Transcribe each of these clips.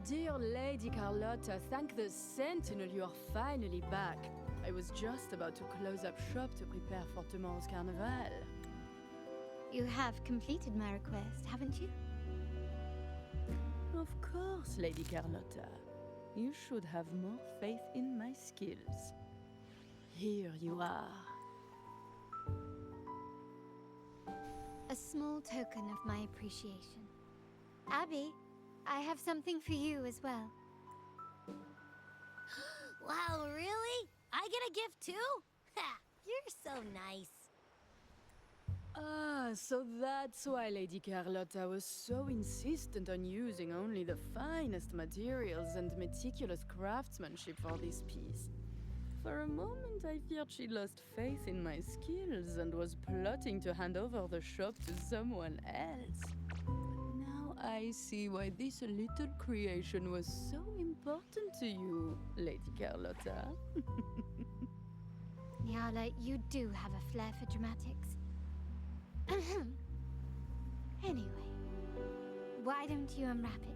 Dear Lady Carlotta, thank the Sentinel you are finally back. I was just about to close up shop to prepare for tomorrow's carnival. You have completed my request, haven't you? Of course, Lady Carlotta. You should have more faith in my skills. Here you are. A small token of my appreciation. Abby, I have something for you as well. Wow, really? I get a gift too? Ha! You're so nice. Ah, so that's why Lady Carlotta was so insistent on using only the finest materials and meticulous craftsmanship for this piece. For a moment, I feared she lost faith in my skills and was plotting to hand over the shop to someone else. But now I see why this little creation was so important to you, Lady Carlotta. Nyala, you do have a flair for dramatics. Anyway, why don't you unwrap it?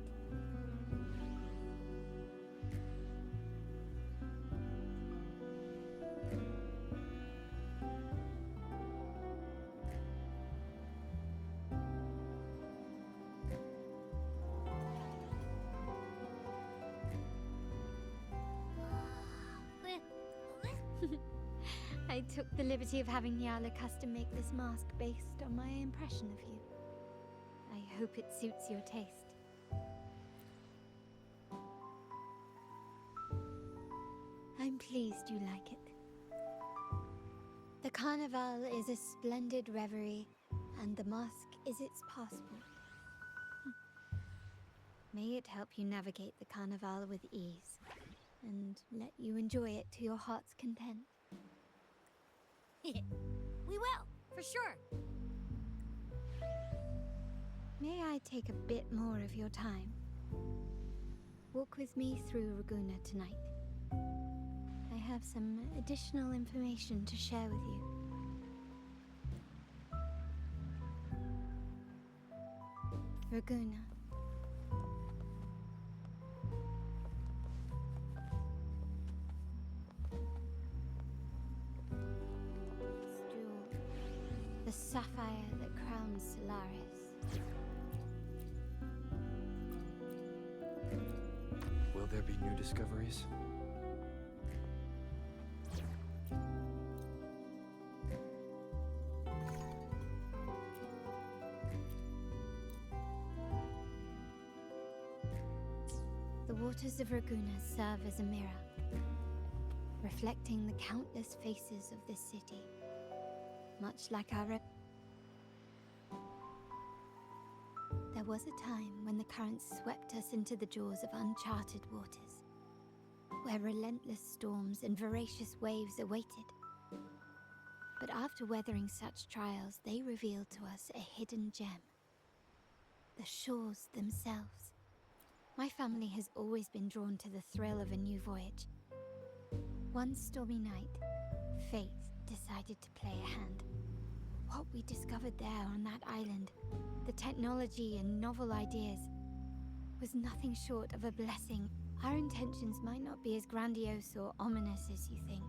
I took the liberty of having Nyala custom make this mask based on my impression of you. I hope it suits your taste. I'm pleased you like it. The carnival is a splendid reverie, and the mask is its passport. May it help you navigate the carnival with ease, and let you enjoy it to your heart's content. We will, for sure. May I take a bit more of your time? Walk with me through Raguna tonight. I have some additional information to share with you. Raguna. The sapphire that crowns Solaris. Will there be new discoveries? The waters of Raguna serve as a mirror, reflecting the countless faces of this city. Much like our... There was a time when the currents swept us into the jaws of uncharted waters, where relentless storms and voracious waves awaited. But after weathering such trials, they revealed to us a hidden gem. The shores themselves. My family has always been drawn to the thrill of a new voyage. One stormy night, fate decided to play a hand. What we discovered there on that island, the technology and novel ideas, was nothing short of a blessing. Our intentions might not be as grandiose or ominous as you think.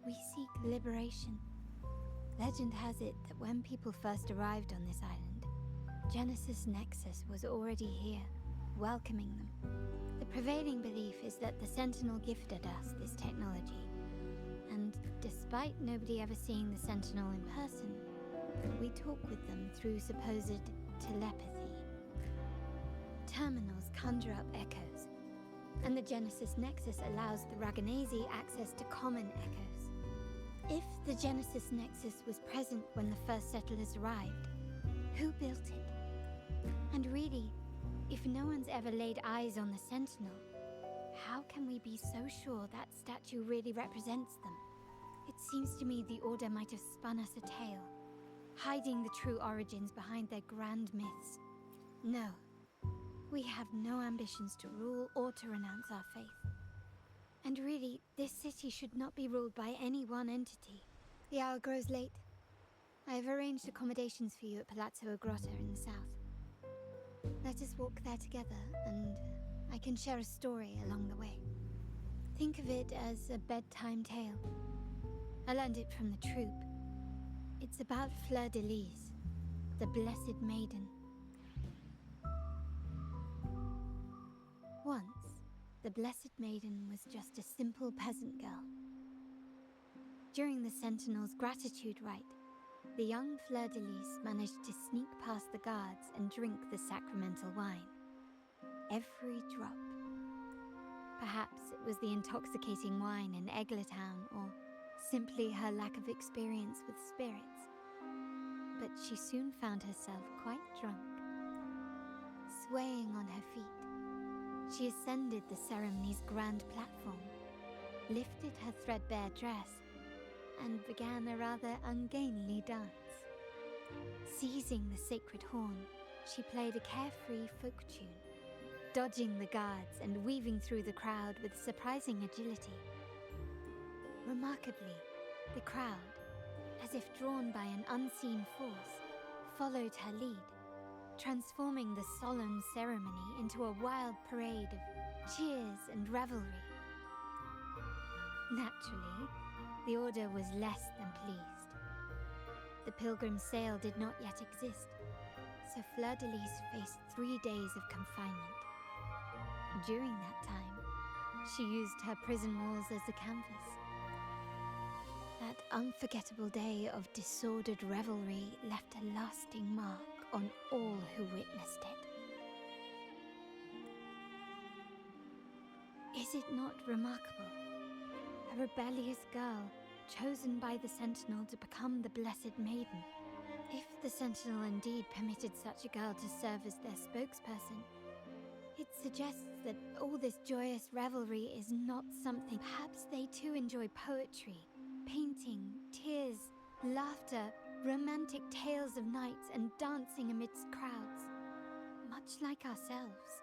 We seek liberation. Legend has it that when people first arrived on this island, Genesis Nexus was already here, welcoming them. The prevailing belief is that the Sentinel gifted us this technology. And despite nobody ever seeing the Sentinel in person, we talk with them through supposed telepathy. Terminals conjure up echoes, and the Genesis Nexus allows the Raganazi access to common echoes. If the Genesis Nexus was present when the first settlers arrived, who built it? And really, if no one's ever laid eyes on the Sentinel, how can we be so sure that statue really represents them? It seems to me the Order might have spun us a tale, hiding the true origins behind their grand myths. No, we have no ambitions to rule or to renounce our faith. And really, this city should not be ruled by any one entity. The hour grows late. I have arranged accommodations for you at Palazzo Grotta in the south. Let us walk there together, and I can share a story along the way. Think of it as a bedtime tale. I learned it from the troop. It's about Fleur de Lis, the Blessed Maiden. Once, the Blessed Maiden was just a simple peasant girl. During the Sentinel's gratitude rite, the young Fleur de Lis managed to sneak past the guards and drink the sacramental wine. Every drop. Perhaps it was the intoxicating wine in Eglatown, or simply her lack of experience with spirits. But she soon found herself quite drunk. Swaying on her feet, she ascended the ceremony's grand platform, lifted her threadbare dress, and began a rather ungainly dance. Seizing the sacred horn, she played a carefree folk tune, dodging the guards and weaving through the crowd with surprising agility. Remarkably, the crowd, as if drawn by an unseen force, followed her lead, transforming the solemn ceremony into a wild parade of cheers and revelry. Naturally, the Order was less than pleased. The pilgrim sale did not yet exist, so Fleur de Lis faced 3 days of confinement. During that time, she used her prison walls as a canvas. That unforgettable day of disordered revelry left a lasting mark on all who witnessed it. Is it not remarkable? A rebellious girl, chosen by the Sentinel to become the Blessed Maiden. If the Sentinel indeed permitted such a girl to serve as their spokesperson, it suggests that all this joyous revelry is not something. Perhaps they too enjoy poetry, painting, tears, laughter, romantic tales of knights, and dancing amidst crowds, much like ourselves.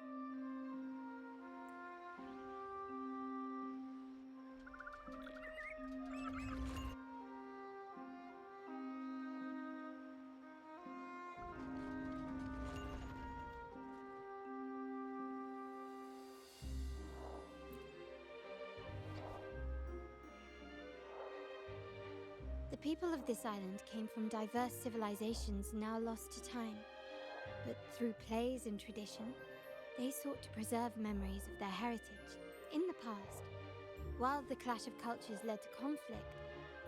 The people of this island came from diverse civilizations now lost to time, but through plays and tradition, they sought to preserve memories of their heritage. In the past, while the clash of cultures led to conflict,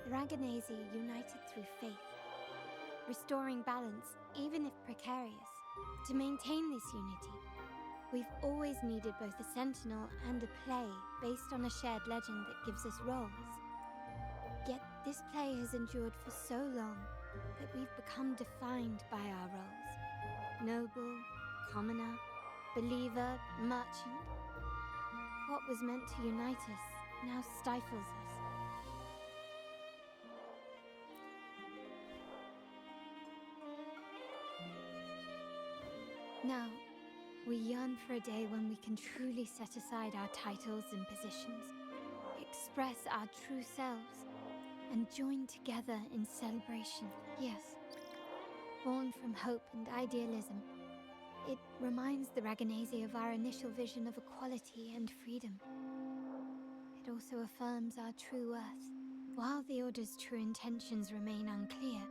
the Raganazi united through faith, restoring balance even if precarious. To maintain this unity, we've always needed both a sentinel and a play based on a shared legend that gives us roles. Yet this play has endured for so long that we've become defined by our roles. Noble, commoner, believer, merchant. What was meant to unite us now stifles us. Now, we yearn for a day when we can truly set aside our titles and positions, express our true selves, and join together in celebration. Yes, born from hope and idealism, it reminds the Raganazi of our initial vision of equality and freedom. It also affirms our true worth. While the Order's true intentions remain unclear,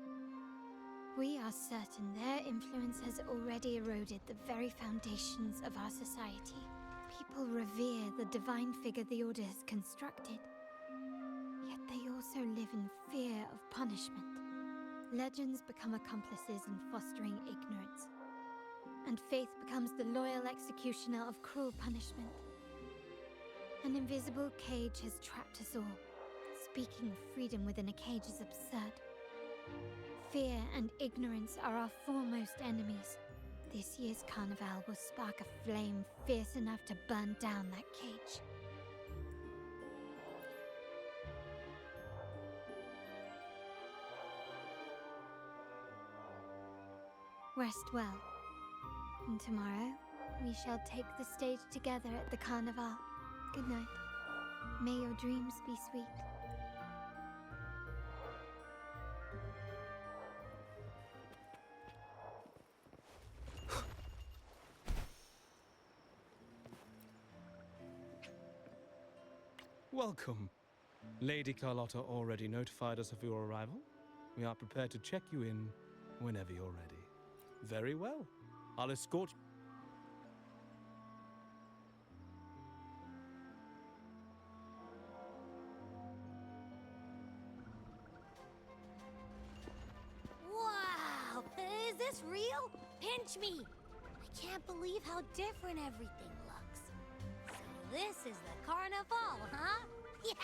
we are certain their influence has already eroded the very foundations of our society. People revere the divine figure the Order has constructed, yet they also live in fear of punishment. Legends become accomplices in fostering ignorance, and faith becomes the loyal executioner of cruel punishment. An invisible cage has trapped us all. Speaking of freedom within a cage is absurd. Fear and ignorance are our foremost enemies. This year's carnival will spark a flame fierce enough to burn down that cage. Rest well, and tomorrow we shall take the stage together at the carnival. Good night. May your dreams be sweet. Welcome. Lady Carlotta already notified us of your arrival. We are prepared to check you in whenever you're ready. Very well. I'll escort. Wow! Is this real? Pinch me! I can't believe how different everything looks. So this is the carnival, huh? Yeah!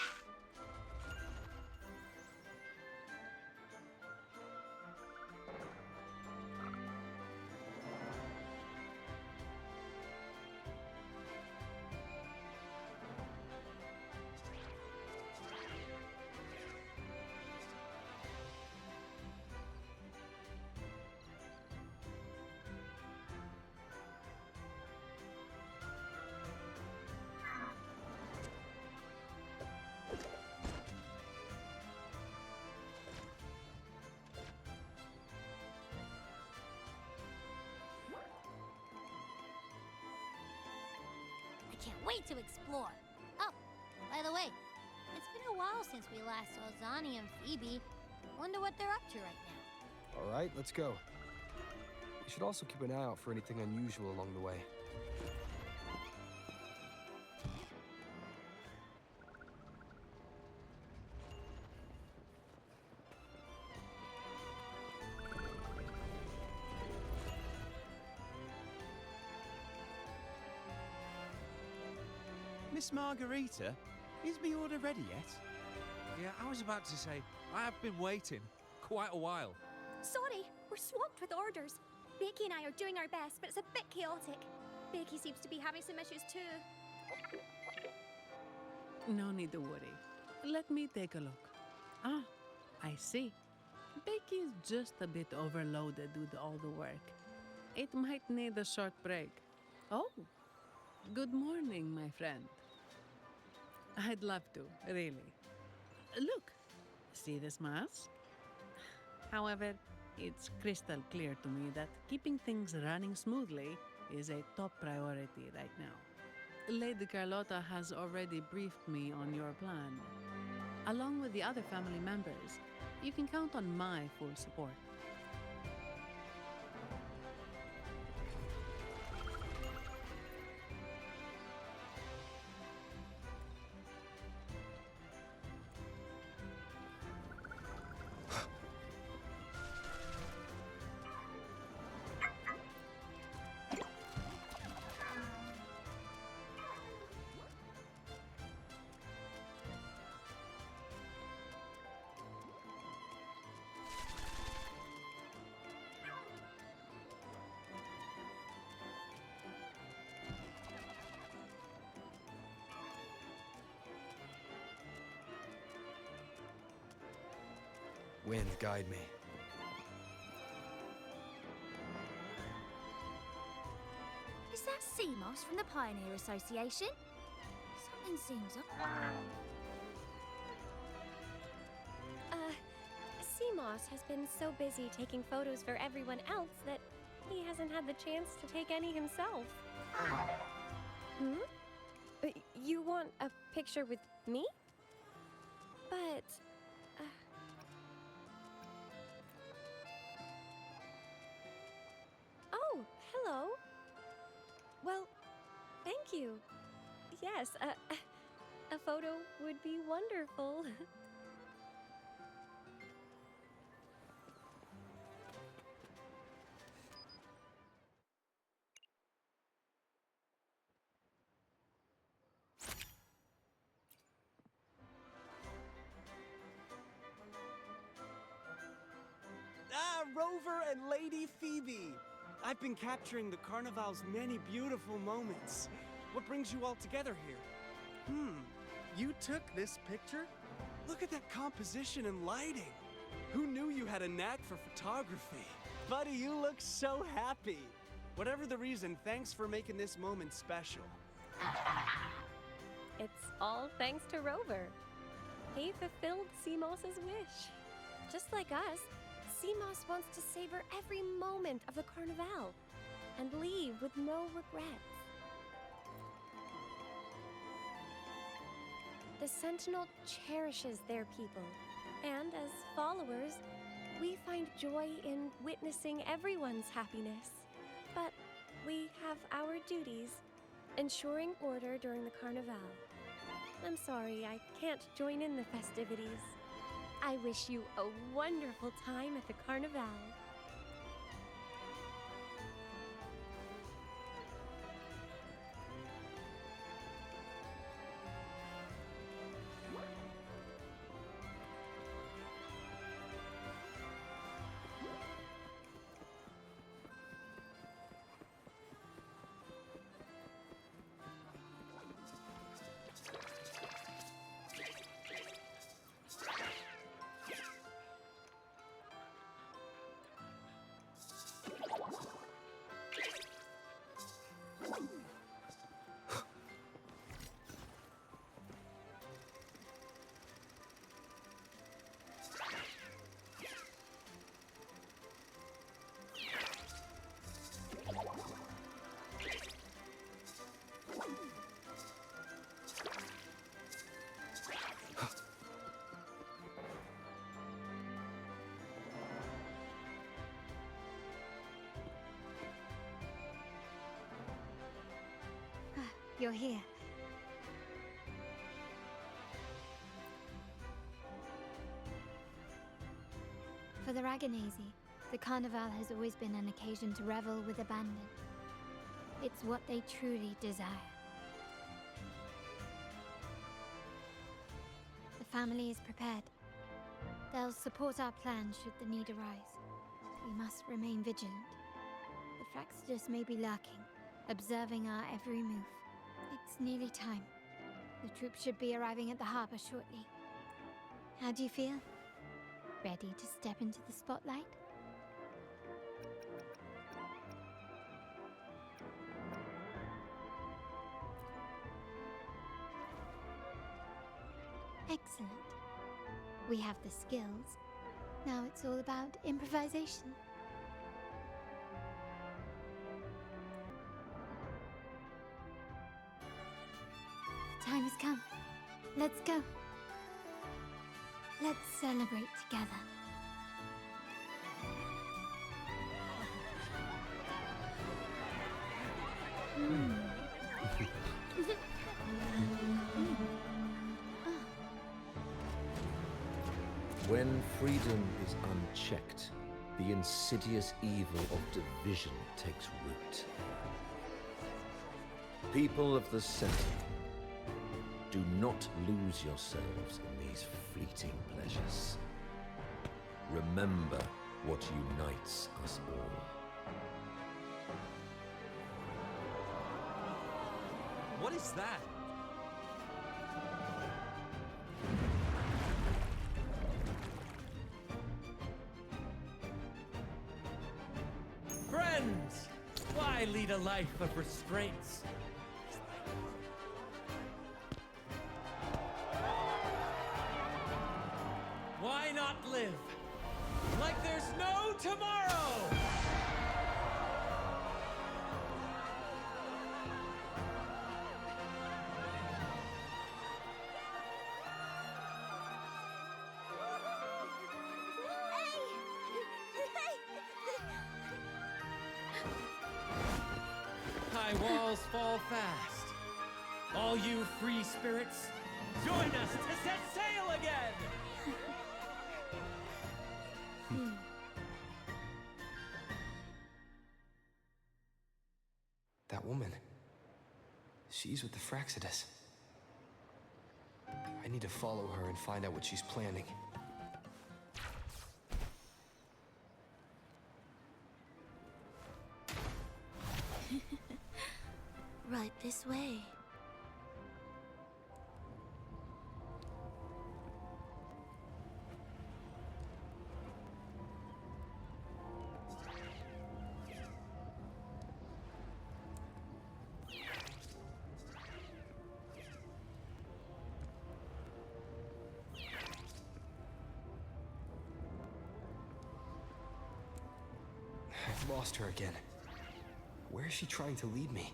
I can't wait to explore. Oh, by the way, it's been a while since we last saw Zani and Phoebe. Wonder what they're up to right now. All right, let's go. We should also keep an eye out for anything unusual along the way. Miss Margarita, is my order ready yet? Yeah, I was about to say, I have been waiting quite a while. Sorry, we're swamped with orders. Becky and I are doing our best, but it's a bit chaotic. Becky seems to be having some issues too. No need to worry. Let me take a look. Ah, I see. Becky is just a bit overloaded with all the work. It might need a short break. Oh, good morning, my friend. I'd love to, really. Look, see this mask? However, it's crystal clear to me that keeping things running smoothly is a top priority right now. Lady Carlotta has already briefed me on your plan. Along with the other family members, you can count on my full support. Wind, guide me. Is that sea moss from the Pioneer Association? Something seems up. Seamoss has been so busy taking photos for everyone else that he hasn't had the chance to take any himself. You want a picture with me? But... Oh, hello. Well, thank you. Yes, a photo would be wonderful. Rover and Lady Phoebe. I've been capturing the Carnival's many beautiful moments. What brings you all together here? You took this picture? Look at that composition and lighting. Who knew you had a knack for photography? Buddy, you look so happy. Whatever the reason, thanks for making this moment special. It's all thanks to Rover. He fulfilled Seamoss's wish. Just like us, Seamoss wants to savor every moment of the Carnival and leave with no regrets. The Sentinel cherishes their people, and as followers, we find joy in witnessing everyone's happiness. But we have our duties, ensuring order during the Carnival. I'm sorry, I can't join in the festivities. I wish you a wonderful time at the Carnival. You're here. For the Raganese, the Carnival has always been an occasion to revel with abandon. It's what they truly desire. The family is prepared. They'll support our plan should the need arise. We must remain vigilant. The Fraxidus may be lurking, observing our every move. It's nearly time. The troops should be arriving at the harbor shortly. How do you feel? Ready to step into the spotlight? Excellent. We have the skills. Now it's all about improvisation. The time has come. Let's go. Let's celebrate together. When freedom is unchecked, the insidious evil of division takes root. People of the Sentinel, do not lose yourselves in these fleeting pleasures. Remember what unites us all. What is that? Friends! Why lead a life of restraints? Why not live like there's no tomorrow? High walls fall fast. All you free spirits, join us to set sail again! That woman. She's with the Fraxidus. I need to follow her and find out what she's planning. Right this way. I've lost her again. Where is she trying to lead me?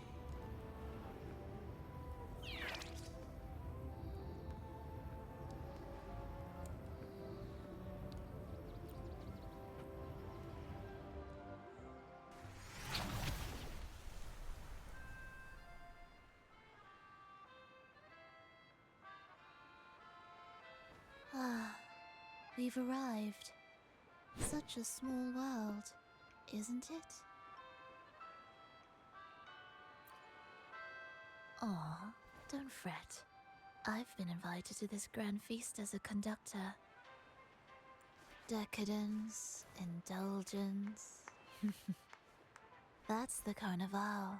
We've arrived. Such a small world, isn't it? Aw, don't fret. I've been invited to this grand feast as a conductor. Decadence, indulgence. That's the Carnival.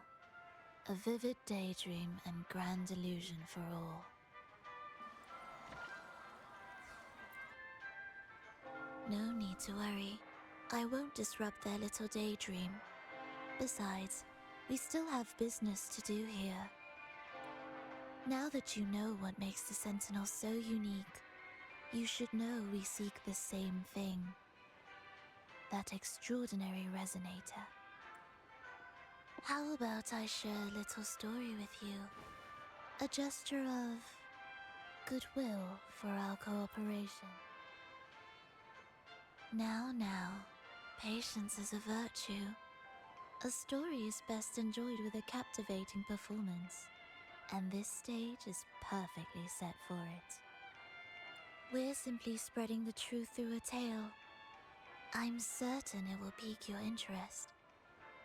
A vivid daydream and grand illusion for all. No need to worry. I won't disrupt their little daydream. Besides, we still have business to do here. Now that you know what makes the Sentinel so unique, you should know we seek the same thing. That extraordinary resonator. How about I share a little story with you? A gesture of goodwill for our cooperation. Now, patience is a virtue. A story is best enjoyed with a captivating performance, and this stage is perfectly set for it. We're simply spreading the truth through a tale. I'm certain it will pique your interest,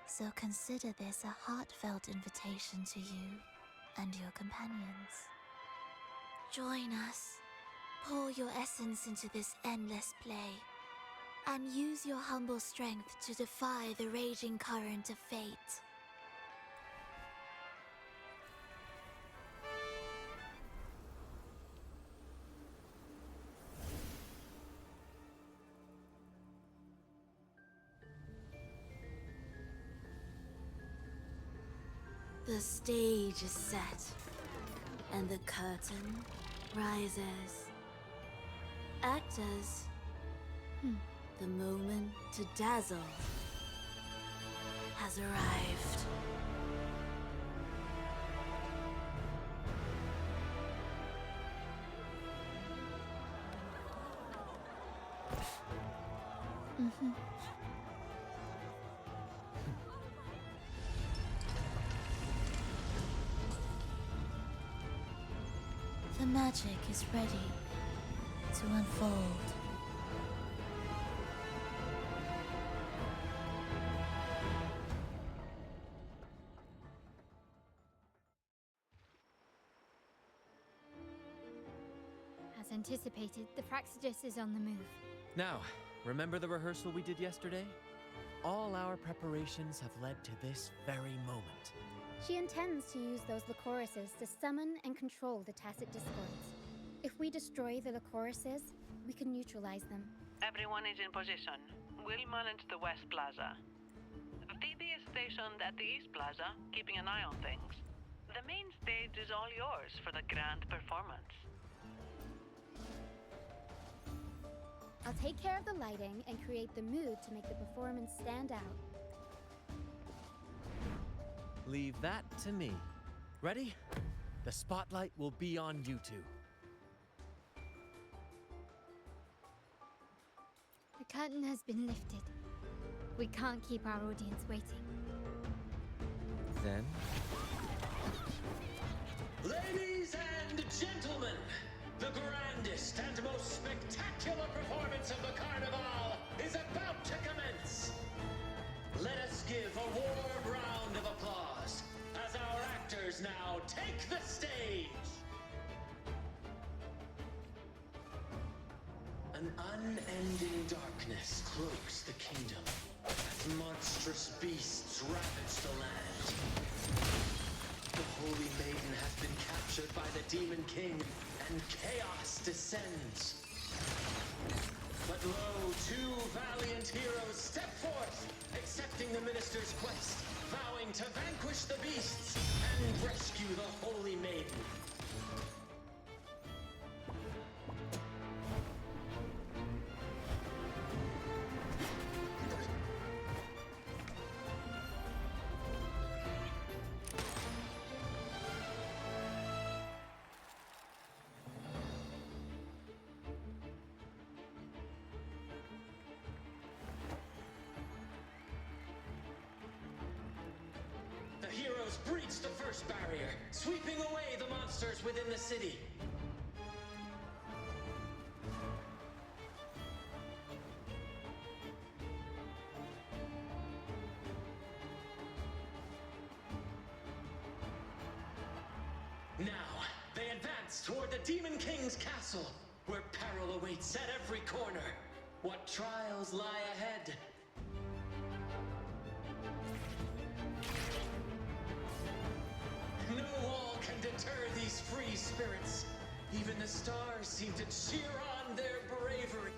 so consider this a heartfelt invitation to you and your companions. Join us, pour your essence into this endless play, and use your humble strength to defy the raging current of fate. The stage is set, and the curtain rises. Actors, the moment to dazzle has arrived. The magic is ready to unfold. As anticipated, the Praxidus is on the move. Now, remember the rehearsal we did yesterday? All our preparations have led to this very moment. She intends to use those Lycoruses to summon and control the Tacit Discords. If we destroy the Lycoruses, we can neutralize them. Everyone is in position. We'll manage the West Plaza. Phoebe is stationed at the East Plaza, keeping an eye on things. The main stage is all yours for the grand performance. I'll take care of the lighting and create the mood to make the performance stand out. Leave that to me. Ready? The spotlight will be on you two. The curtain has been lifted. We can't keep our audience waiting. Then? Ladies and gentlemen, the grandest and most spectacular performance of the Carnival is about to commence. Let us give a warm round of applause as our actors now take the stage. An unending darkness cloaks the kingdom as monstrous beasts ravage the land. The Holy Maiden has been captured by the Demon King, and chaos descends. But lo, two valiant heroes step forth, accepting the Minister's quest, vowing to vanquish the beasts and rescue the Holy Maiden. The heroes breach the first barrier, sweeping away the monsters within the city. Advance toward the Demon King's castle, where peril awaits at every corner. What trials lie ahead? No wall can deter these free spirits. Even the stars seem to cheer on their bravery.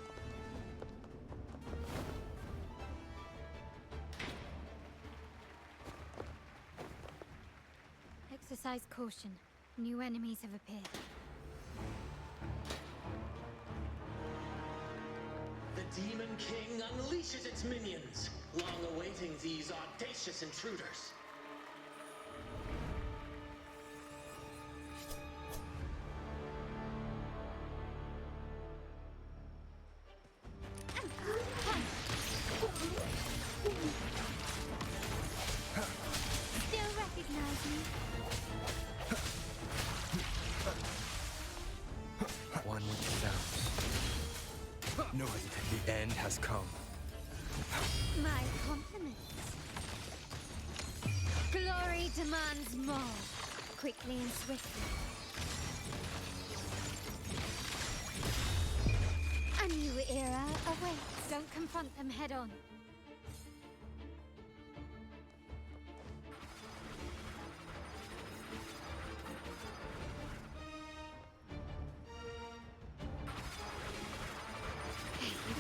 Exercise caution. New enemies have appeared. The Demon King unleashes its minions, long awaiting these audacious intruders. Still recognize me? One with the sounds. No hesitation. The end has come. My compliments. Glory demands more. Quickly and swiftly. A new era awaits. Don't confront them head on.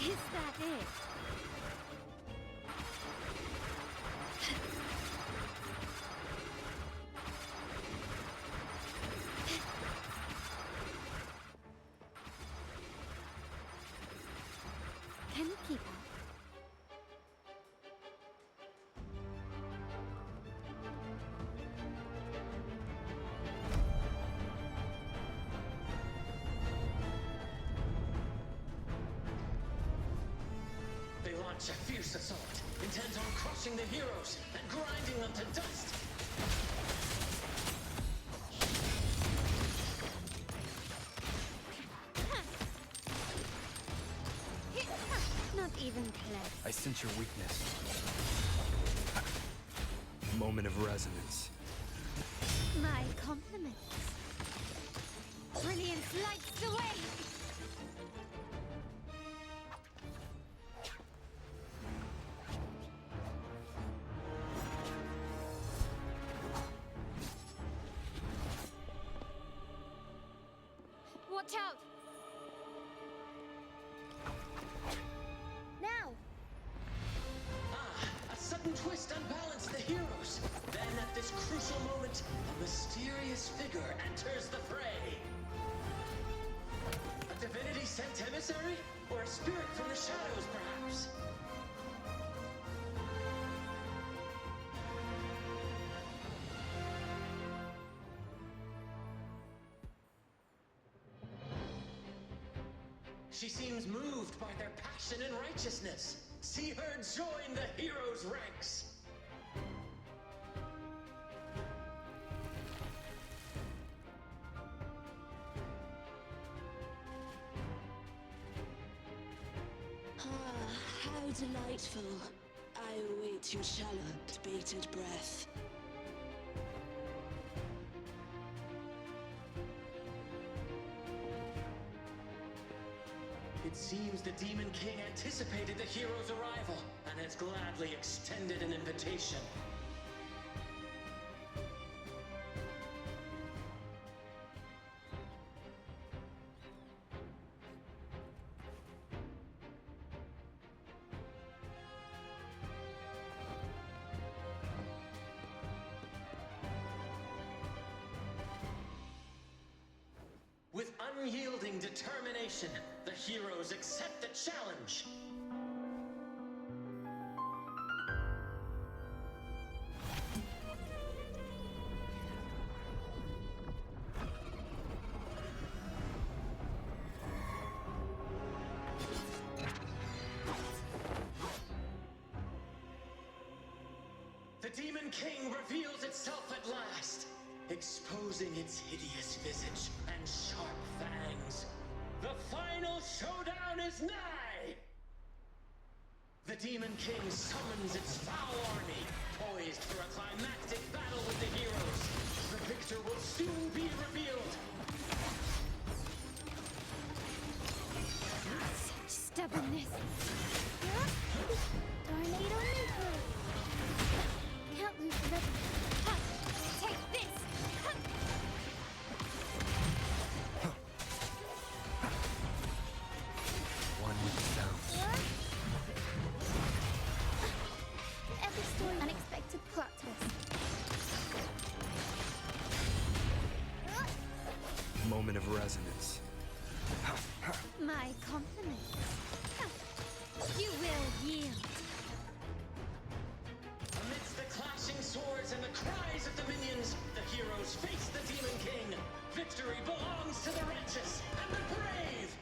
Is that it? Can you keep up? They launch a fierce assault, intent on crushing the heroes and grinding them to dust. Not even close. I sense your weakness. Moment of resonance. My compliments. Brilliance lights the way! Watch out! Now! A sudden twist unbalanced the heroes. Then at this crucial moment, a mysterious figure enters the fray. A divinity sent emissary? Or a spirit from the shadows, perhaps? She seems moved by their passion and righteousness. See her join the heroes' ranks. How delightful. I await your shallow, bated breath. It seems the Demon King anticipated the hero's arrival and has gladly extended an invitation. With unyielding determination, the heroes accept the challenge. The Demon King reveals itself at last, exposing its hideous visage and sharp fangs. The final showdown is nigh! The Demon King summons its foul army, poised for a climactic battle with the heroes. The victor will soon be revealed. stubbornness. Tornado Nuclear. Can't lose the rhythm. Ha! Take this! Ha! One with the sounds. Epic story, unexpected plot twist. Moment of resonance. My compliments. Ha! You will yield. Amidst the clashing swords and the cries of the minions, the heroes face the Demon King. Victory belongs to the righteous and the brave!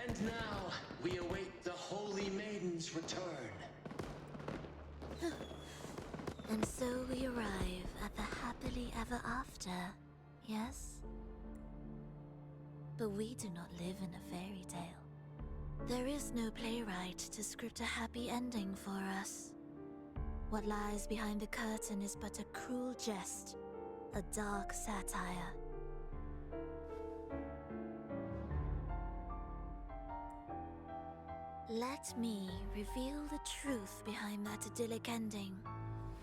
And now, we await the Holy Maiden's return. And so we arrive at the happily ever after, yes? But we do not live in a fairy tale. There is no playwright to script a happy ending for us. What lies behind the curtain is but a cruel jest, a dark satire. Let me reveal the truth behind that idyllic ending.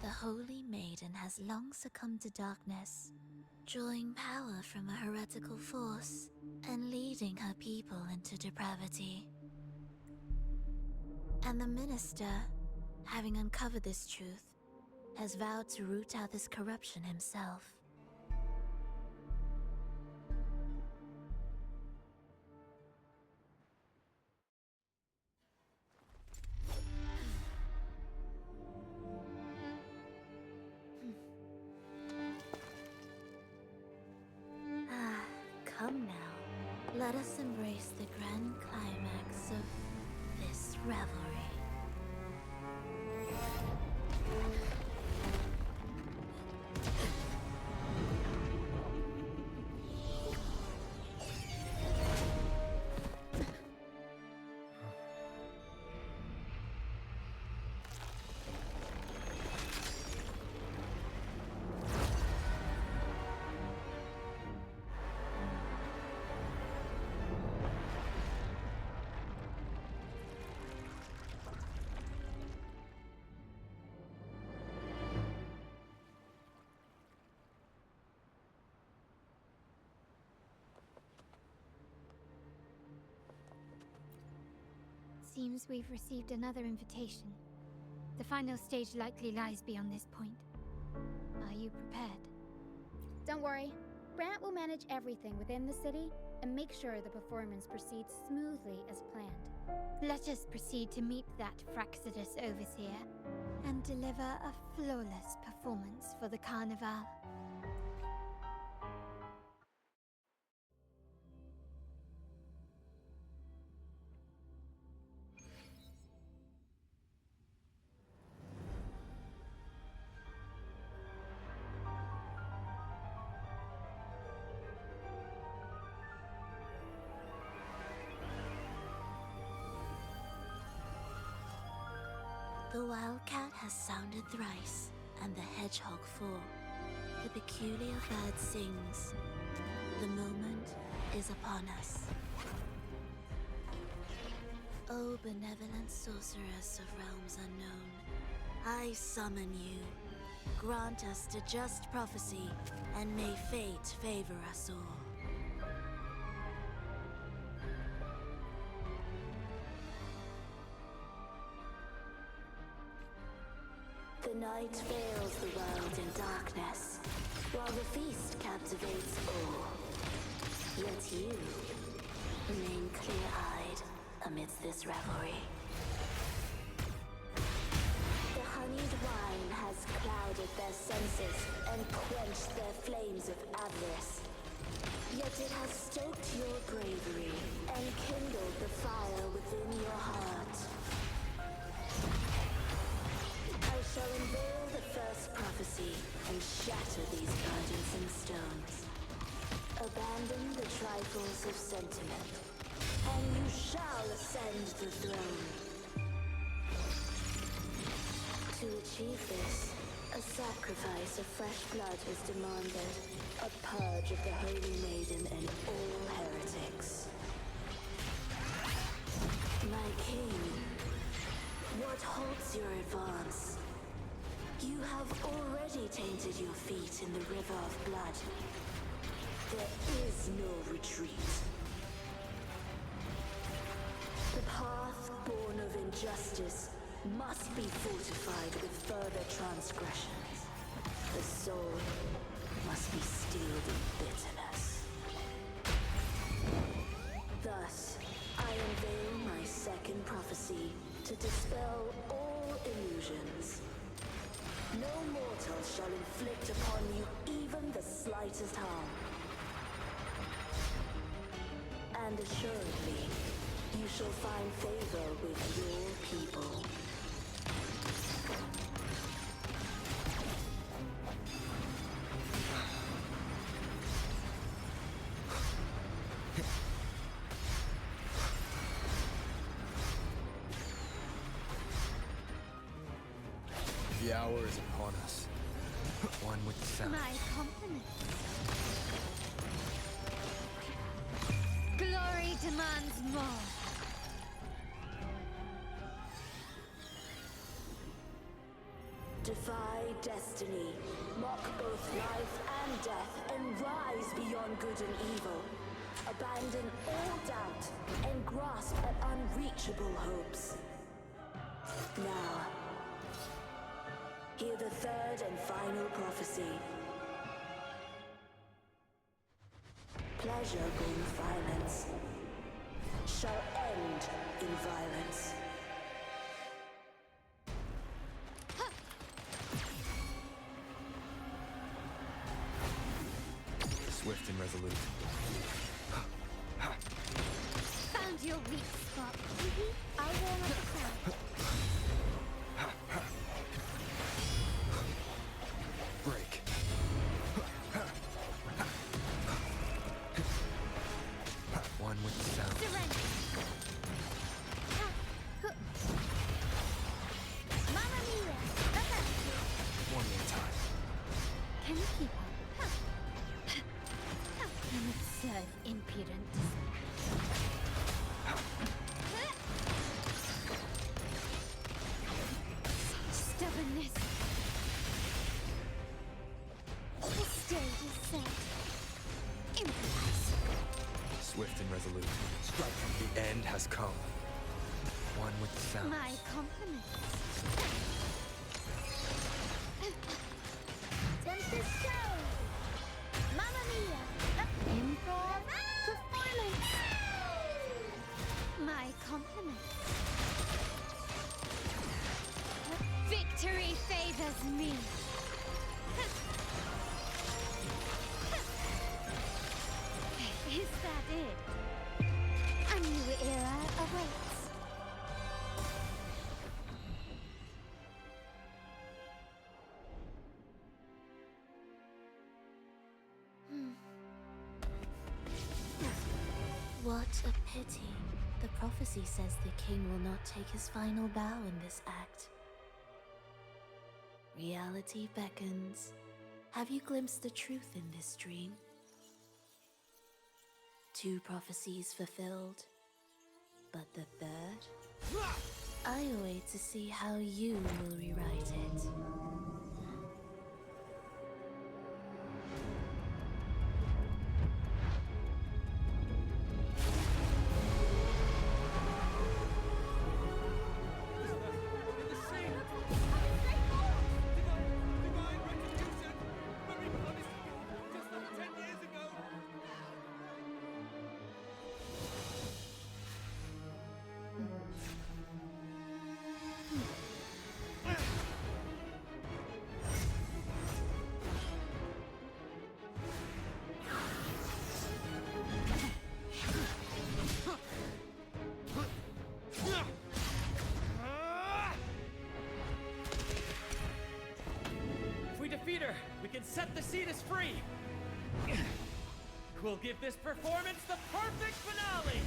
The Holy Maiden has long succumbed to darkness, drawing power from a heretical force and leading her people into depravity. And the minister, having uncovered this truth, has vowed to root out this corruption himself. Come now, let us embrace the grand climax of this revelry. Seems we've received another invitation. The final stage likely lies beyond this point. Are you prepared? Don't worry. Brant will manage everything within the city and make sure the performance proceeds smoothly as planned. Let us proceed to meet that Fraxidus Overseer and deliver a flawless performance for the Carnival. The wildcat has sounded thrice, and the hedgehog four. The peculiar bird sings. The moment is upon us. O benevolent sorceress of realms unknown, I summon you. Grant us the just prophecy, and may fate favor us all. The night veils the world in darkness, while the feast captivates all. Yet you remain clear-eyed amidst this revelry. The honeyed wine has clouded their senses and quenched their flames of avarice. Yet it has stoked your bravery and kindled the fire within your heart. I shall unveil the first prophecy and shatter these burdensome stones. Abandon the trifles of sentiment, and you shall ascend the throne. To achieve this, a A sacrifice of fresh blood is demanded. A purge of the Holy Maiden and all heretics. My king, what halts your advance? You have already tainted your feet in the river of blood. There is no retreat. The path born of injustice must be fortified with further transgressions. The soul must be steeled in bitterness. Thus, I unveil my second prophecy to dispel all illusions. No mortal shall inflict upon you even the slightest harm. And assuredly, you shall find favor with your people. The hour is upon us. One with the sound. My compliments. Glory demands more. Defy destiny, mock both life and death, and rise beyond good and evil. Abandon all doubt and grasp at unreachable hopes. Now, hear the third and final prophecy. Pleasure brings violence, shall end in violence. Swift and resolute. Found your weak spot. I'll warm up the crowd. Break. One with the sound. Surrender. Mamma mia! One more time. Can you keep up? An absurd, impudent stubbornness. The stage is set. Improvise. Swift and resolute. Strike. The end has come. One with the sound. My compliments. Tempest show! Mamma mia! Improv performance! My compliments. Victory favors me. Is that it? A new era awaits. What a pity. The prophecy says the king will not take his final bow in this act. Reality beckons. Have you glimpsed the truth in this dream? 2 prophecies fulfilled, but the third? I await to see how you will rewrite it. We can set the Cetus free! We'll give this performance the perfect finale!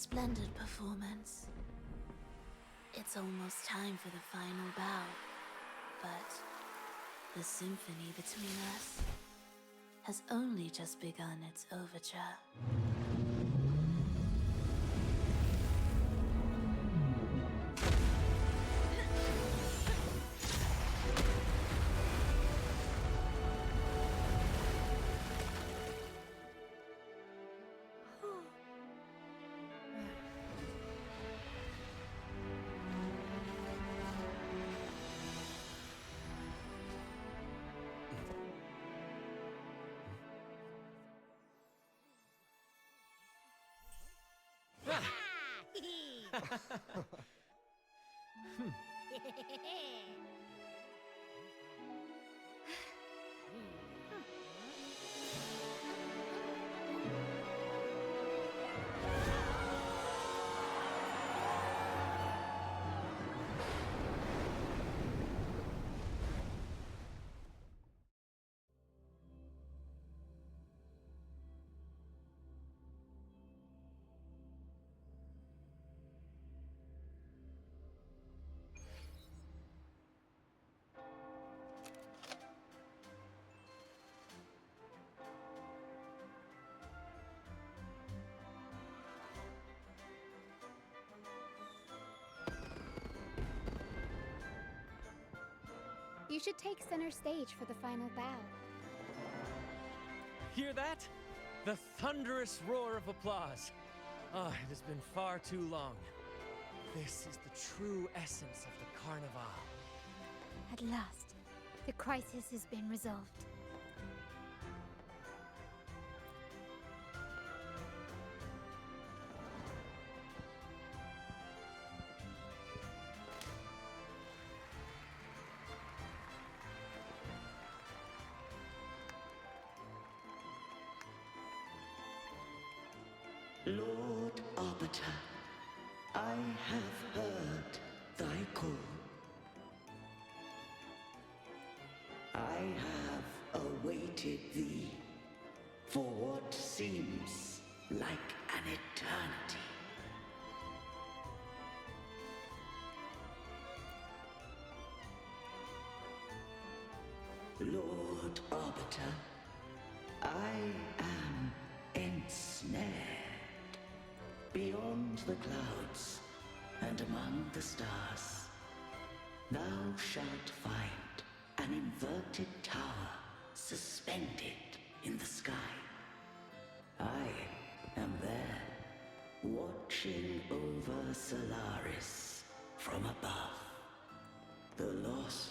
splendid performance. It's almost time for the final bow, but the symphony between us has only just begun its overture. You should take center stage for the final bow. Hear that? The thunderous roar of applause. Ah, it has been far too long. This is the true essence of the Carnival. At last, the crisis has been resolved. Lord Arbiter, I have heard thy call. I have awaited thee for what seems like an eternity. Lord Arbiter, I am ensnared. Beyond the clouds and among the stars, thou shalt find an inverted tower suspended in the sky. I am there, watching over Solaris from above. The lost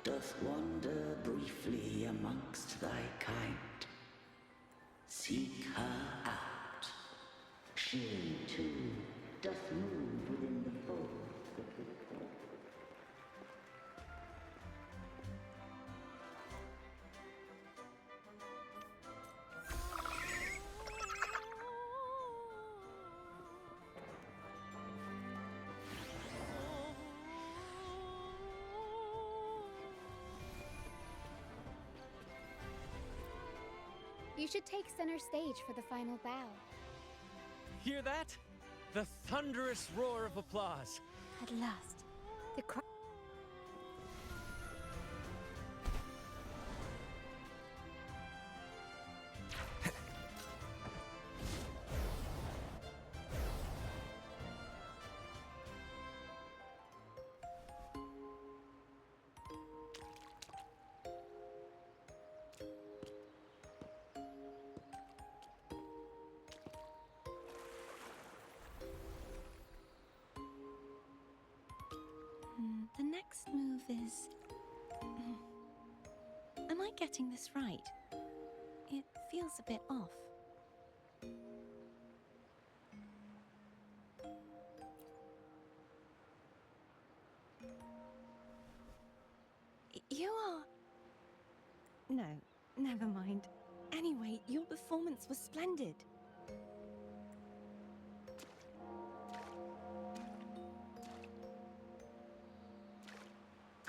doth wander briefly amongst thy kind. Seek her out. She, too, doth move within the fold. You should take center stage for the final bow. Hear that? The thunderous roar of applause. At last, the cry. The next move is... Am I getting this right? It feels a bit off. You are... No, never mind. Anyway, your performance was splendid.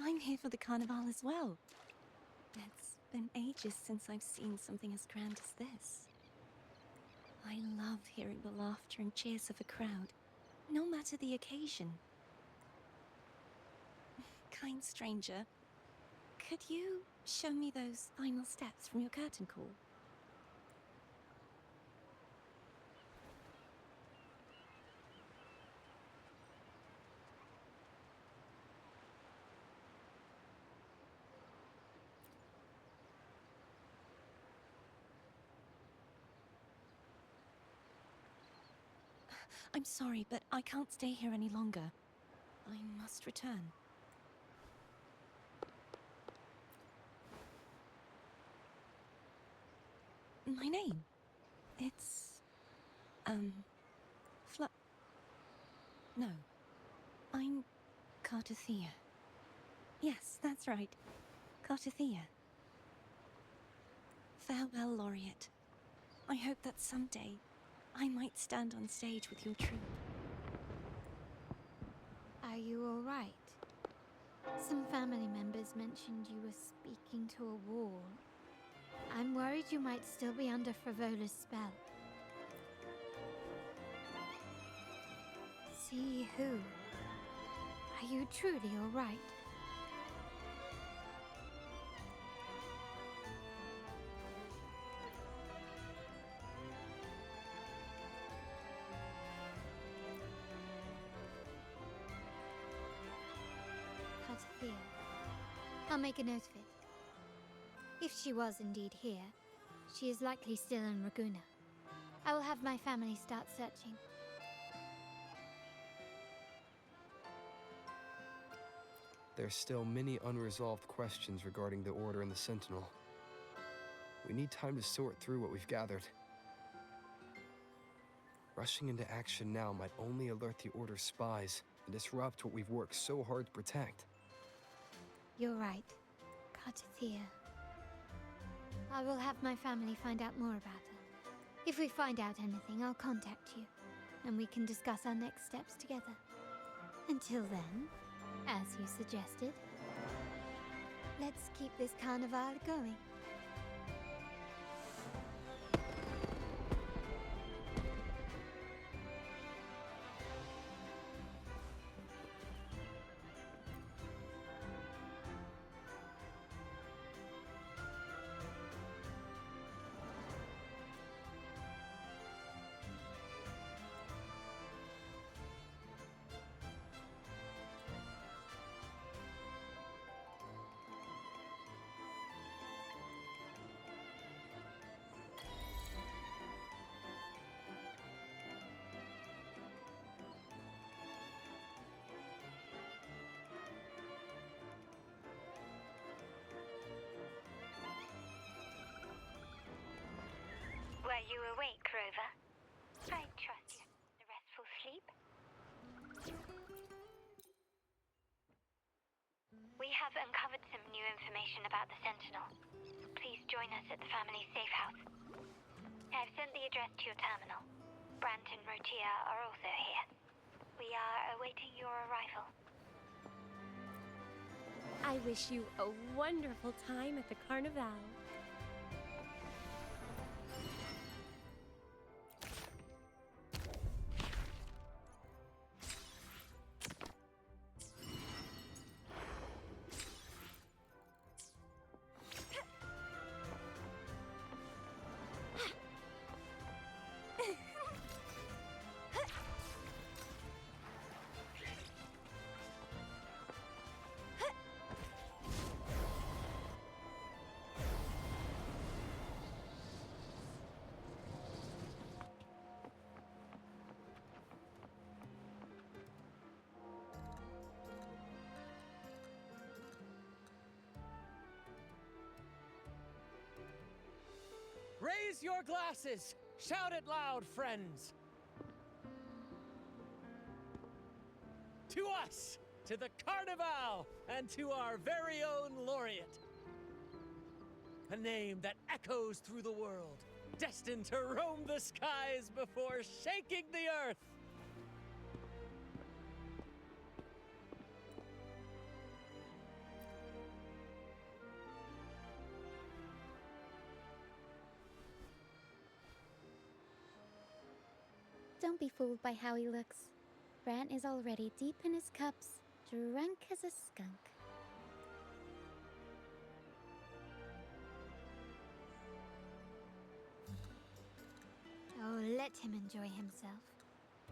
I'm here for the Carnival as well. It's been ages since I've seen something as grand as this. I love hearing the laughter and cheers of a crowd, no matter the occasion. Kind stranger, could you show me those final steps from your curtain call? I'm sorry, but I can't stay here any longer. I must return. My name? It's... No. I'm Cartothea. Yes, that's right. Cartothea. Farewell, Laureate. I hope that someday I might stand on stage with your troupe. Are you all right? Some family members mentioned you were speaking to a wall. I'm worried you might still be under Frivola's spell. See who? Are you truly all right? Cartothea. I'll make a note of it. If she was indeed here, she is likely still in Raguna. I will have my family start searching. There's still many unresolved questions regarding the Order and the Sentinel. We need time to sort through what we've gathered. Rushing into action now might only alert the Order's spies and disrupt what we've worked so hard to protect. You're right, Cartothea. I will have my family find out more about her. If we find out anything, I'll contact you, and we can discuss our next steps together. Until then, as you suggested, let's keep this carnival going. Were you awake, Rover? I trust you had a restful sleep. We have uncovered some new information about the Sentinel. Please join us at the family safe house. I've sent the address to your terminal. Brant and Rotia are also here. We are awaiting your arrival. I wish you a wonderful time at the Carnival. Raise your glasses! Shout it loud, friends! To us! To the Carnival! And to our very own Laureate! A name that echoes through the world, destined to roam the skies before shaking the earth! Don't be fooled by how he looks. Brant is already deep in his cups, drunk as a skunk. Oh, let him enjoy himself.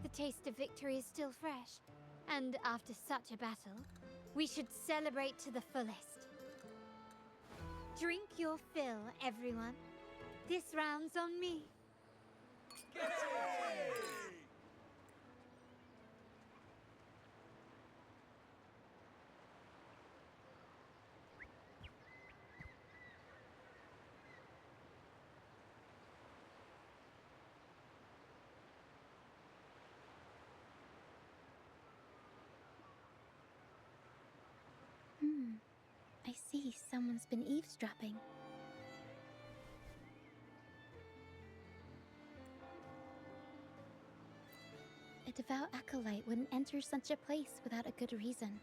The taste of victory is still fresh, and after such a battle, we should celebrate to the fullest. Drink your fill, everyone. This round's on me. I see someone's been eavesdropping. A devout acolyte wouldn't enter such a place without a good reason.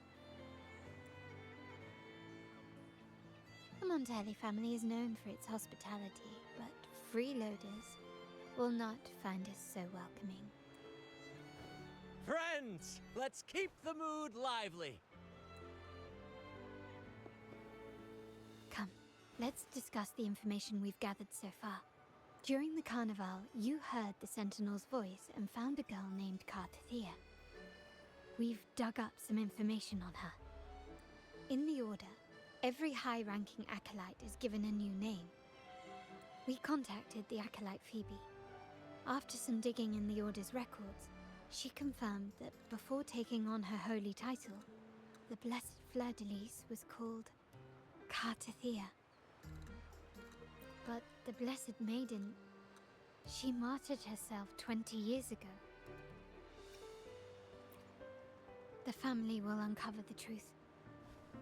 The Montelli family is known for its hospitality, but freeloaders will not find us so welcoming. Friends, let's keep the mood lively. Come, let's discuss the information we've gathered so far. During the carnival, you heard the Sentinel's voice and found a girl named Carthethia. We've dug up some information on her. In the Order, every high-ranking acolyte is given a new name. We contacted the acolyte Phoebe. After some digging in the Order's records, she confirmed that before taking on her holy title, the Blessed Fleur-de-Lis was called Carthethia. But the Blessed Maiden, she martyred herself 20 years ago. The family will uncover the truth.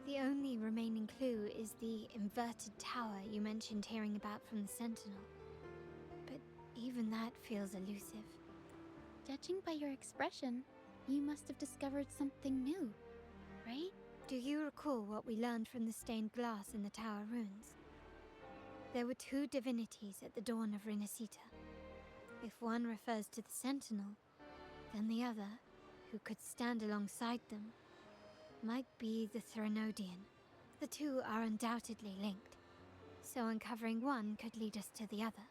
The only remaining clue is the inverted tower you mentioned hearing about from the Sentinel. But even that feels elusive. Judging by your expression, you must have discovered something new, right? Do you recall what we learned from the stained glass in the tower ruins? There were two divinities at the dawn of Renacita. If one refers to the Sentinel, then the other, who could stand alongside them, might be the Threnodian. The two are undoubtedly linked, so uncovering one could lead us to the other.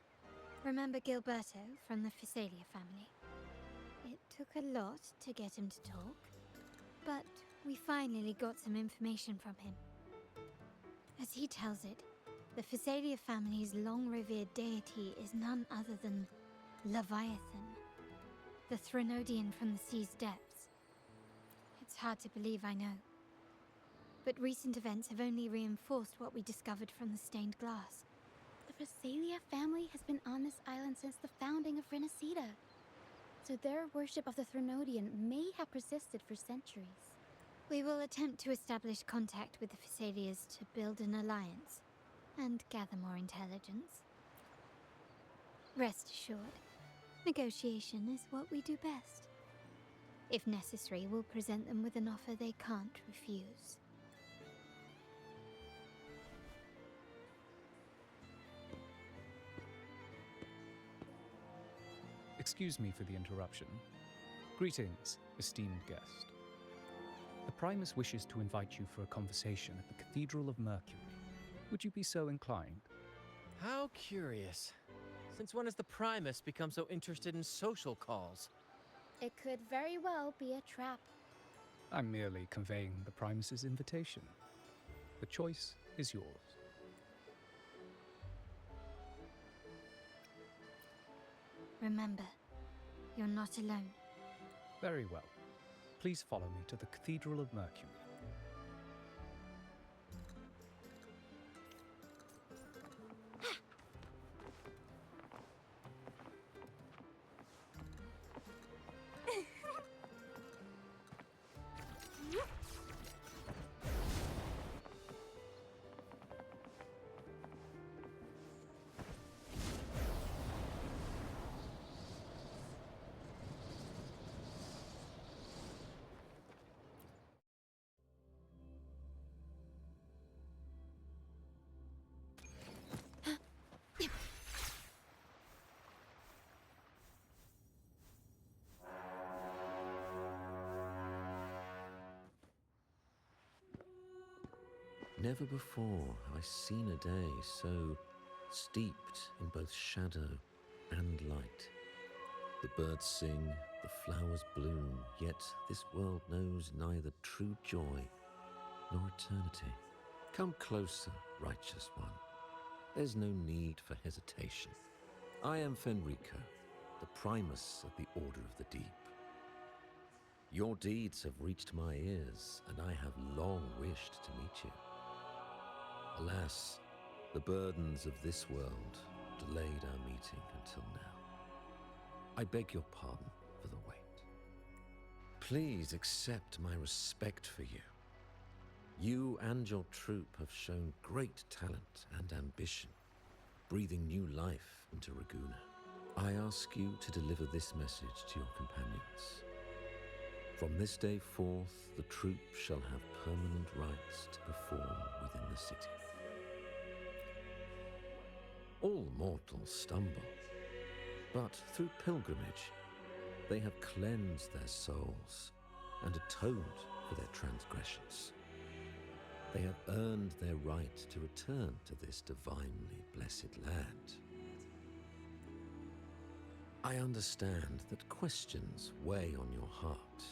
Remember Gilberto from the Physalia family? It took a lot to get him to talk, but we finally got some information from him. As he tells it, the Physalia family's long-revered deity is none other than Leviathan, the Threnodian from the sea's depths. It's hard to believe, I know. But recent events have only reinforced what we discovered from the stained glass. The Physalia family has been on this island since the founding of Renacita, so their worship of the Threnodian may have persisted for centuries. We will attempt to establish contact with the Physalias to build an alliance and gather more intelligence. Rest assured, negotiation is what we do best. If necessary, we'll present them with an offer they can't refuse. Excuse me for the interruption. Greetings, esteemed guest. The Primus wishes to invite you for a conversation at the Cathedral of Mercury. Would you be so inclined? How curious. Since when has the Primus become so interested in social calls? It could very well be a trap. I'm merely conveying the Primus's invitation. The choice is yours. Remember, you're not alone. Very well. Please follow me to the Cathedral of Mercury. Never before have I seen a day so steeped in both shadow and light. The birds sing, the flowers bloom, yet this world knows neither true joy nor eternity. Come closer, righteous one. There's no need for hesitation. I am Fenrico, the Primus of the Order of the Deep. Your deeds have reached my ears, and I have long wished to meet you. Alas, the burdens of this world delayed our meeting until now. I beg your pardon for the wait. Please accept my respect for you. You and your troop have shown great talent and ambition, breathing new life into Raguna. I ask you to deliver this message to your companions. From this day forth, the troop shall have permanent rights to perform within the city. All mortals stumble, but through pilgrimage, they have cleansed their souls and atoned for their transgressions. They have earned their right to return to this divinely blessed land. I understand that questions weigh on your heart.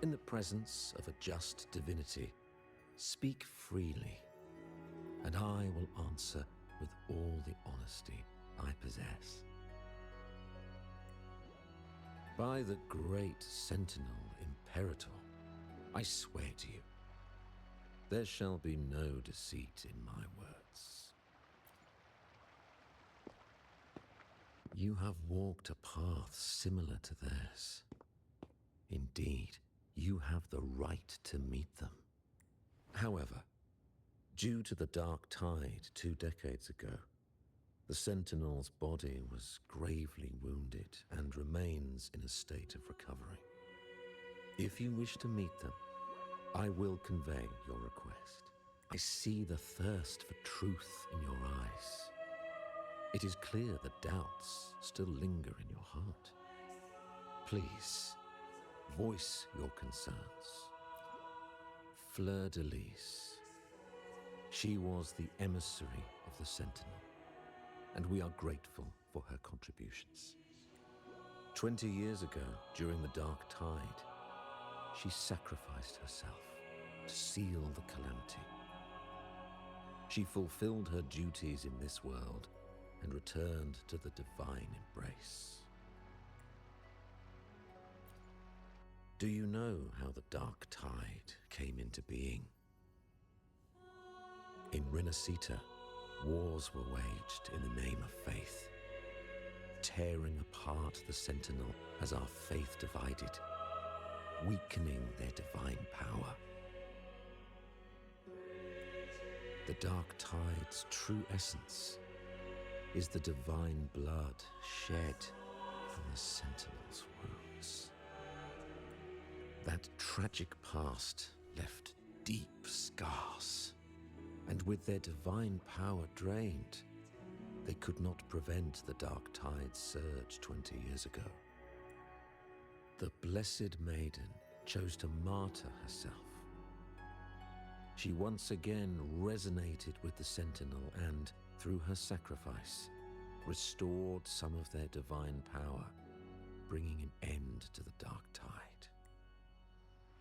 In the presence of a just divinity, speak freely, and I will answer with all the honesty I possess. By the great Sentinel Imperator, I swear to you, there shall be no deceit in my words. You have walked a path similar to theirs. Indeed, you have the right to meet them. However, due to the Dark Tide 2 decades ago, the Sentinel's body was gravely wounded and remains in a state of recovery. If you wish to meet them, I will convey your request. I see the thirst for truth in your eyes. It is clear that doubts still linger in your heart. Please, voice your concerns. Fleur-de-Lis. She was the emissary of the Sentinel, and we are grateful for her contributions. 20 years ago, during the Dark Tide, she sacrificed herself to seal the calamity. She fulfilled her duties in this world and returned to the divine embrace. Do you know how the Dark Tide came into being? In Renacita, wars were waged in the name of faith, tearing apart the Sentinel as our faith divided, weakening their divine power. The Dark Tide's true essence is the divine blood shed from the Sentinel's wounds. That tragic past left deep scars, and with their divine power drained, they could not prevent the Dark Tide's surge 20 years ago. The Blessed Maiden chose to martyr herself. She once again resonated with the Sentinel and, through her sacrifice, restored some of their divine power, bringing an end to the Dark Tide.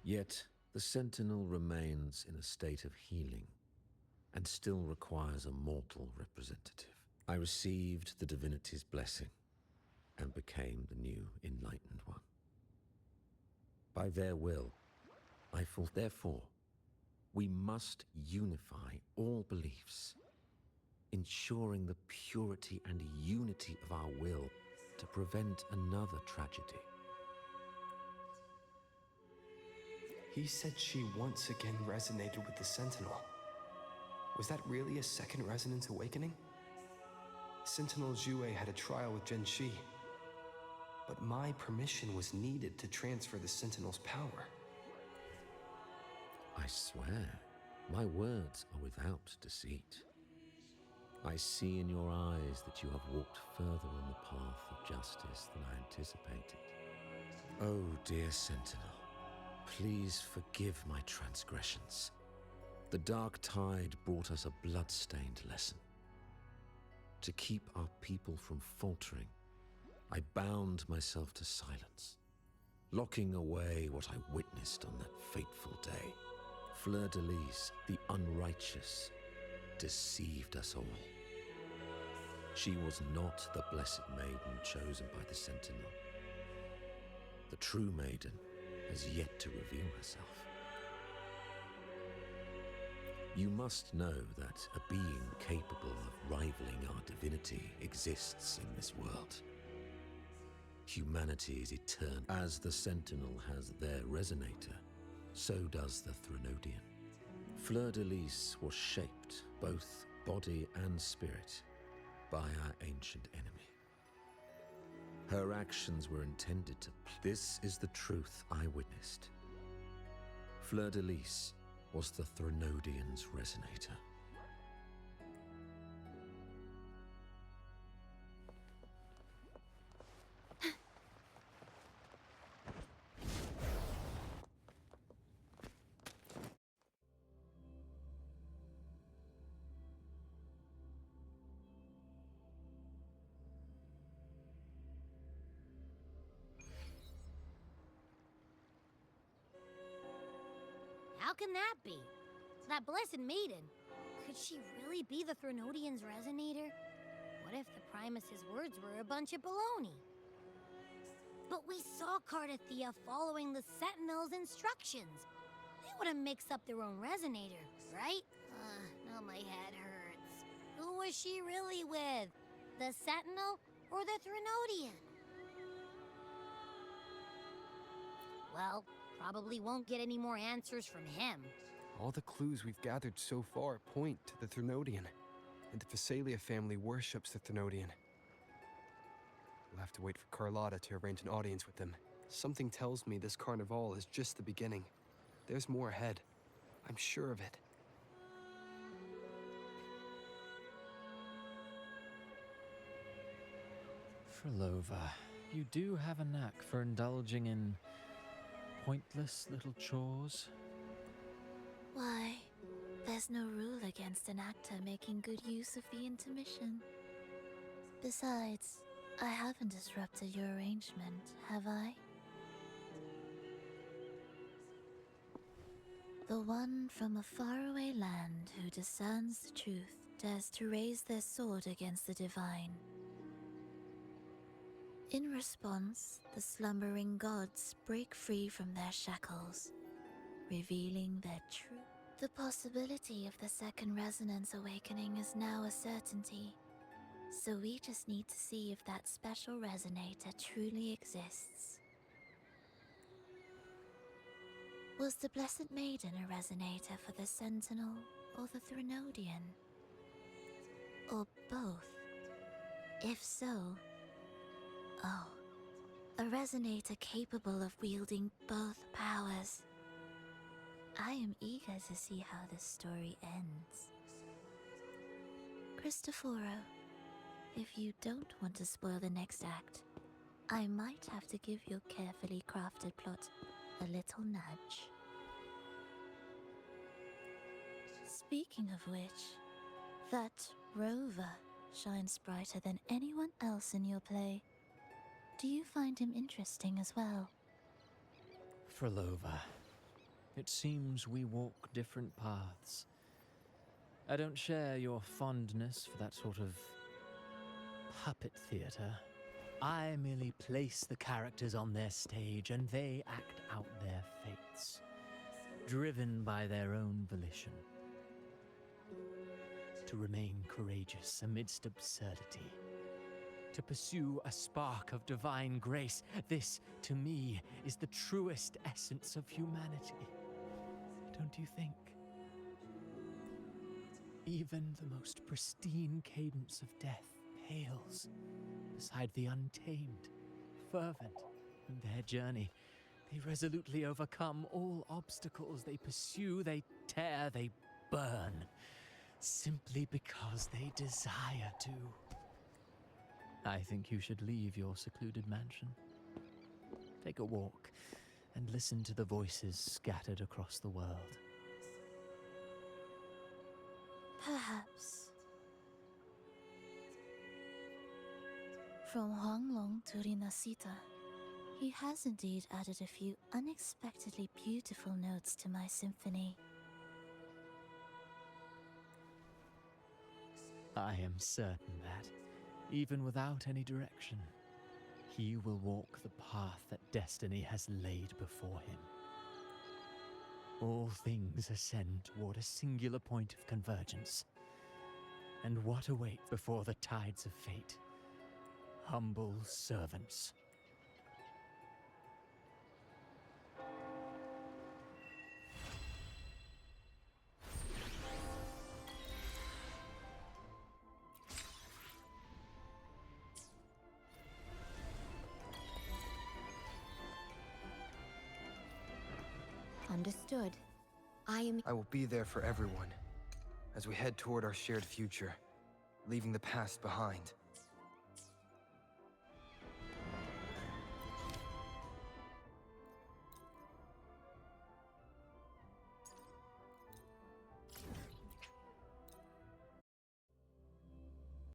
Yet, the Sentinel remains in a state of healing and still requires a mortal representative. I received the divinity's blessing and became the new Enlightened One. By their will, therefore, we must unify all beliefs, ensuring the purity and unity of our will to prevent another tragedy. He said she once again resonated with the Sentinel. Was that really a second resonance awakening? Sentinel Jue had a trial with Genshi, but my permission was needed to transfer the Sentinel's power. I swear, my words are without deceit. I see in your eyes that you have walked further on the path of justice than I anticipated. Oh, dear Sentinel, please forgive my transgressions. The dark tide brought us a blood-stained lesson. To keep our people from faltering, I bound myself to silence, locking away what I witnessed on that fateful day. Fleur-de-Lis, the unrighteous, deceived us all. She was not the blessed maiden chosen by the Sentinel. The true maiden has yet to reveal herself. You must know that a being capable of rivaling our divinity exists in this world. Humanity is eternal. As the Sentinel has their resonator, so does the Threnodian. Fleur-de-Lis was shaped, both body and spirit, by our ancient enemy. Her actions were intended to... This is the truth I witnessed. Fleur-de-Lis was the Threnodian's resonator. How can that be? That blessed maiden. Could she really be the Threnodian's resonator? What if the Primus's words were a bunch of baloney? But we saw Cardathea following the Sentinel's instructions. They wouldn't mix up their own resonator, right? Now my head hurts. Who was she really with? The Sentinel or the Threnodian? Well, probably won't get any more answers from him. All the clues we've gathered so far point to the Threnodian, and the Phasalia family worships the Threnodian. We'll have to wait for Carlotta to arrange an audience with them. Something tells me this carnival is just the beginning. There's more ahead. I'm sure of it. Frolova, you do have a knack for indulging in pointless little chores. Why, there's no rule against an actor making good use of the intermission. Besides, I haven't disrupted your arrangement, have I? The one from a faraway land who discerns the truth dares to raise their sword against the divine. In response, the slumbering gods break free from their shackles, revealing their truth. The possibility of the second resonance awakening is now a certainty, so we just need to see if that special resonator truly exists. Was the Blessed Maiden a resonator for the Sentinel or the Threnodian? Or both? If so, oh, a resonator capable of wielding both powers. I am eager to see how this story ends. Cristoforo, if you don't want to spoil the next act, I might have to give your carefully crafted plot a little nudge. Speaking of which, that Rover shines brighter than anyone else in your play. Do you find him interesting as well? Frolova, it seems we walk different paths. I don't share your fondness for that sort of puppet theater. I merely place the characters on their stage and they act out their fates, driven by their own volition. To remain courageous amidst absurdity, to pursue a spark of divine grace, this, to me, is the truest essence of humanity. Don't you think? Even the most pristine cadence of death pales beside the untamed, fervent in their journey. They resolutely overcome all obstacles. They pursue, they tear, they burn, simply because they desire to. I think you should leave your secluded mansion. Take a walk and listen to the voices scattered across the world. Perhaps. From Huanglong to Rinasita, he has indeed added a few unexpectedly beautiful notes to my symphony. I am certain that, even without any direction, he will walk the path that destiny has laid before him. All things ascend toward a singular point of convergence. And what awaits before the tides of fate? Humble servants. Understood. I will be there for everyone as we head toward our shared future, leaving the past behind.